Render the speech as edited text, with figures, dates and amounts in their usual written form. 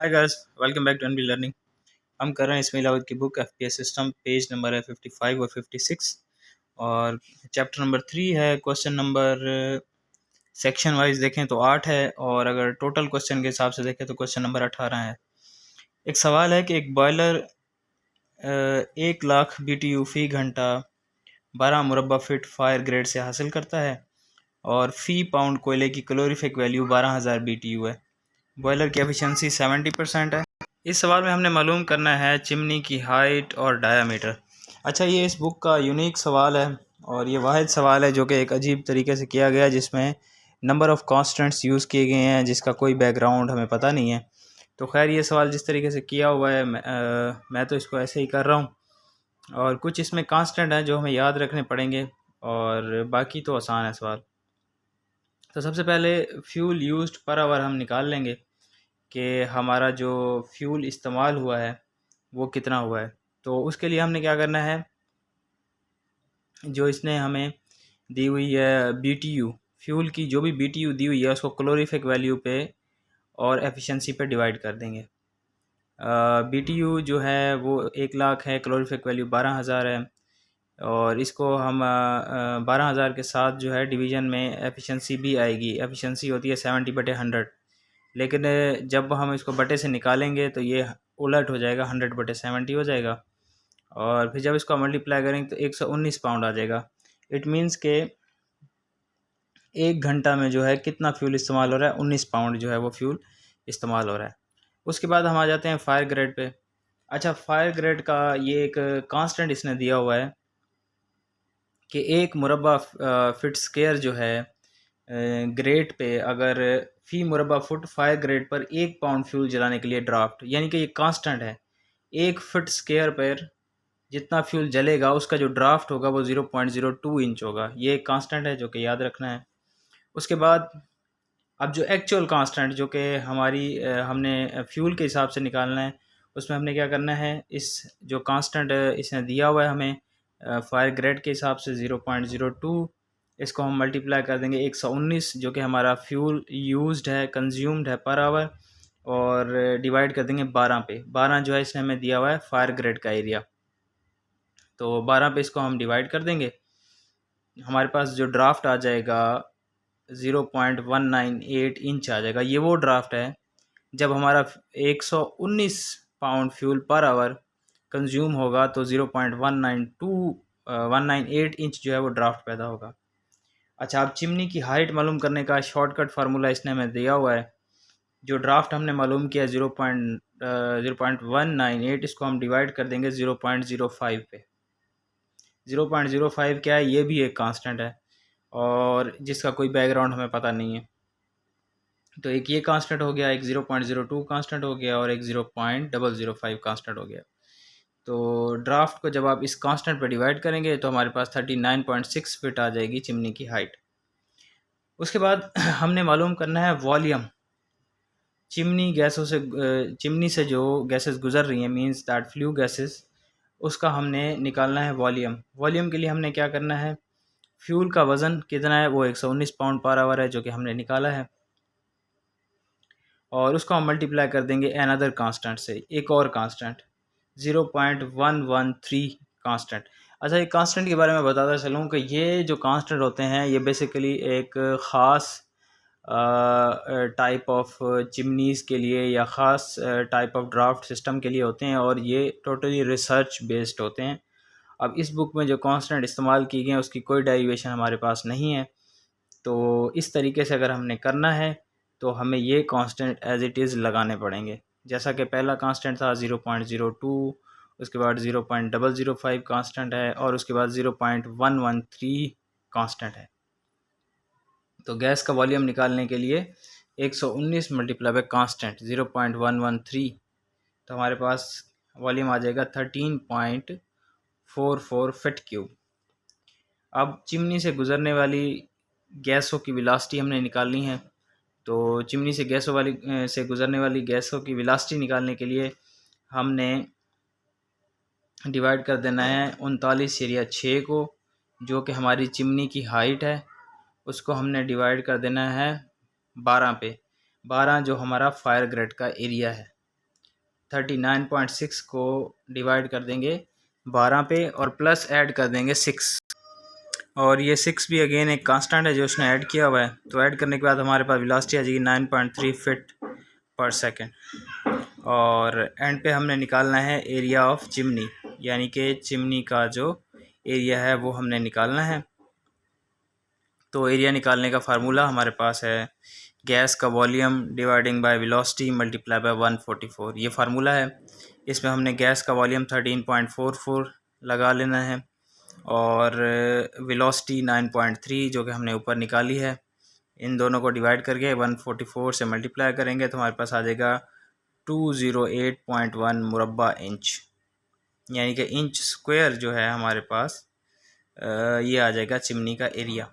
Hi guys, welcome back to NB learning. हम कर रहे हैं इसमें लाउद की book FPS system. Page number है 55 और 56 और चैप्टर नंबर 3 है। क्वेश्चन नंबर सेक्शन वाइज देखें तो 8 है और अगर टोटल क्वेश्चन के हिसाब से देखें तो क्वेश्चन नंबर 18 है। एक सवाल है कि एक बॉयलर 1 लाख BTU फी घंटा 12 मुरबा फिट फायर ग्रेड से हासिल करता है और फी पाउंड कोयले की कैलोरीफिक वैल्यू 12,000 BTU है। बॉयलर की एफिशिएंसी 70% है। इस सवाल में हमने मालूम करना है चिमनी की हाइट और डायामीटर। अच्छा, ये इस बुक का यूनिक सवाल है और ये वाहिद सवाल है जो कि एक अजीब तरीके से किया गया है, जिसमें नंबर ऑफ़ कांस्टेंट्स यूज़ किए गए हैं जिसका कोई बैकग्राउंड हमें पता नहीं है। तो खैर, ये सवाल जिस तरीके से किया हुआ है मैं तो इसको ऐसे ही कर रहा हूँ और कुछ इसमें कांस्टेंट हैं जो हमें याद रखने पड़ेंगे और बाकी तो आसान है सवाल। तो सबसे पहले फ्यूल यूज्ड पर आवर हम निकाल लेंगे कि हमारा जो फ्यूल इस्तेमाल हुआ है वो कितना हुआ है। तो उसके लिए हमने क्या करना है, जो इसने हमें दी हुई है BTU, फ्यूल की जो भी BTU दी हुई है उसको कैलोरीफिक वैल्यू पे और एफिशिएंसी पे डिवाइड कर देंगे। BTU जो है वो 1 लाख है, कैलोरीफिक वैल्यू 12,000 है और इसको हम 12,000 के साथ जो है डिवीज़न में एफिशिएंसी भी आएगी। एफिशिएंसी होती है 70/100, लेकिन जब हम इसको बटे से निकालेंगे तो ये उलट हो जाएगा, 100/70 हो जाएगा और फिर जब इसको मल्टीप्लाई करेंगे तो 119 पाउंड आ जाएगा। इट मीन्स के 1 घंटा में जो है कितना फ्यूल इस्तेमाल हो रहा है, 19 पाउंड जो है वो फ्यूल इस्तेमाल हो रहा है। उसके बाद हम आ जाते हैं फायर ग्रेड पे। अच्छा, फायर ग्रेड का ये एक कांस्टेंट इसने दिया हुआ है कि 1 मुरबा फिट स्क्वायर जो है ग्रेड पे, अगर फी मुरबा फुट फायर ग्रेड पर 1 पाउंड फ्यूल जलाने के लिए ड्राफ्ट, यानी कि ये कांस्टेंट है। 1 फुट स्क्वायर पर जितना फ्यूल जलेगा उसका जो ड्राफ्ट होगा वो 0.02 इंच होगा। ये एक कांस्टेंट है जो कि याद रखना है। उसके बाद अब जो एक्चुअल कांस्टेंट जो कि हमने फ्यूल के हिसाब से निकालना है, उसमें हमने क्या करना है, इस जो कांस्टेंट इसने दिया हुआ है हमें फायर ग्रेड के हिसाब से 0.02, इसको हम मल्टीप्लाई कर देंगे 119 जो कि हमारा फ्यूल यूज्ड है, कंज्यूम्ड है पर आवर, और डिवाइड कर देंगे 12 पे। 12 जो है इसने हमें दिया हुआ है फायर ग्रेड का एरिया, तो 12 पे इसको हम डिवाइड कर देंगे। हमारे पास जो ड्राफ्ट आ जाएगा 0.198 इंच आ जाएगा। ये वो ड्राफ्ट है जब हमारा 119 pound fuel per hour consume होगा तो 198 इंच जो है वो ड्राफ्ट पैदा होगा। अच्छा, अब चिमनी की हाइट मालूम करने का शॉर्टकट फार्मूला इसने हमें दिया हुआ है। जो ड्राफ्ट हमने मालूम किया 0.198, इसको हम डिवाइड कर देंगे 0.05 पे। 0.05 क्या है, ये भी एक कांस्टेंट है और जिसका कोई बैकग्राउंड हमें पता नहीं है। तो एक ये कांस्टेंट हो गया, एक 0.02 कांस्टेंट हो गया और एक 0.005 कांस्टेंट हो गया। तो ड्राफ्ट को जब आप इस कांस्टेंट पर डिवाइड करेंगे तो हमारे पास 39.6 फिट आ जाएगी चिमनी की हाइट। उसके बाद हमने मालूम करना है वॉल्यूम। चिमनी से जो गैसेस गुजर रही हैं, मींस दैट फ्लू गैसेस, उसका हमने निकालना है वॉल्यूम। वॉल्यूम के लिए हमने क्या करना है, फ्यूल का वज़न कितना है, वो 119 पाउंड पर आवर है जो कि हमने निकाला है, और उसको हम मल्टीप्लाई कर देंगे अनदर कांस्टेंट से, एक और कांस्टेंट 0.113 कांस्टेंट। अच्छा, ये कांस्टेंट के बारे में बताता चलूँ कि ये जो कांस्टेंट होते हैं ये बेसिकली एक ख़ास टाइप ऑफ चिमनीज़ के लिए या ख़ास टाइप ऑफ ड्राफ्ट सिस्टम के लिए होते हैं और ये टोटली रिसर्च बेस्ड होते हैं। अब इस बुक में जो कांस्टेंट इस्तेमाल की गए हैं उसकी कोई डेरिवेशन हमारे पास नहीं है, तो इस तरीके से अगर हमने करना है तो हमें ये कांस्टेंट एज इट इज़ लगाने पड़ेंगे। जैसा कि पहला कांस्टेंट था 0.02, उसके बाद 0.005 कांस्टेंट है और उसके बाद 0.113 कांस्टेंट है। तो गैस का वॉल्यूम निकालने के लिए 119 मल्टीप्लाई बाय कांस्टेंट 0.113, तो हमारे पास वॉल्यूम आ जाएगा 13.44 फिट क्यूब। अब चिमनी से गुज़रने वाली गैसों की वेलोसिटी हमने निकालनी है। तो चिमनी से से गुज़रने वाली गैसों की वेलोसिटी निकालने के लिए हमने डिवाइड कर देना है 39 एरिया 6 को, जो कि हमारी चिमनी की हाइट है, उसको हमने डिवाइड कर देना है 12 पे। 12 जो हमारा फायर ग्रेड का एरिया है। 39.6 को डिवाइड कर देंगे 12 पे और प्लस ऐड कर देंगे 6, और ये 6 भी अगेन एक कांस्टेंट है जो उसने ऐड किया हुआ है। तो ऐड करने के बाद हमारे पास वेलोसिटी आ जाएगी 9.3 फीट पर सेकंड। और एंड पे हमने निकालना है एरिया ऑफ चिमनी, यानी कि चिमनी का जो एरिया है वो हमने निकालना है। तो एरिया निकालने का फार्मूला हमारे पास है गैस का volume dividing by velocity multiply by 144, ये फार्मूला है। इसमें हमने गैस का वॉल्यूम 13.44 लगा लेना है और वेलोसिटी 9.3 जो कि हमने ऊपर निकाली है, इन दोनों को डिवाइड करके 144 से मल्टीप्लाई करेंगे तो हमारे पास आ जाएगा 208.1 मुरब्बा इंच, यानी कि इंच स्क्वायर जो है हमारे पास ये आ जाएगा चिमनी का एरिया।